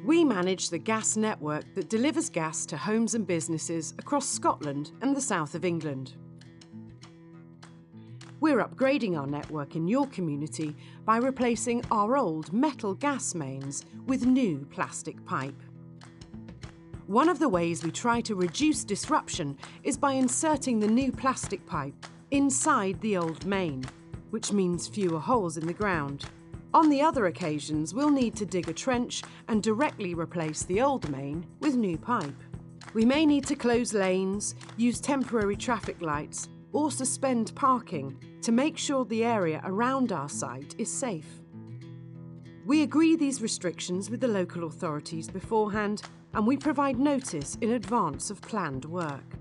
We manage the gas network that delivers gas to homes and businesses across Scotland and the south of England. We're upgrading our network in your community by replacing our old metal gas mains with new plastic pipe. One of the ways we try to reduce disruption is by inserting the new plastic pipe inside the old main, which means fewer holes in the ground. On the other occasions, we'll need to dig a trench and directly replace the old main with new pipe. We may need to close lanes, use temporary traffic lights, or suspend parking to make sure the area around our site is safe. We agree these restrictions with the local authorities beforehand, and we provide notice in advance of planned work.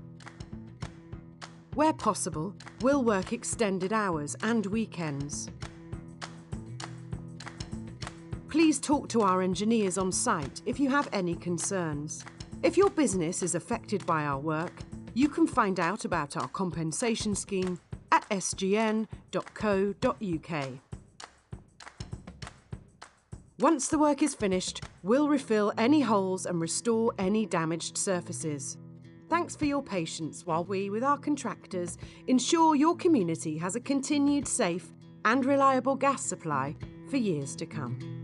Where possible, we'll work extended hours and weekends. Please talk to our engineers on site if you have any concerns. If your business is affected by our work, you can find out about our compensation scheme at sgn.co.uk. Once the work is finished, we'll refill any holes and restore any damaged surfaces. Thanks for your patience while we, with our contractors, ensure your community has a continued safe and reliable gas supply for years to come.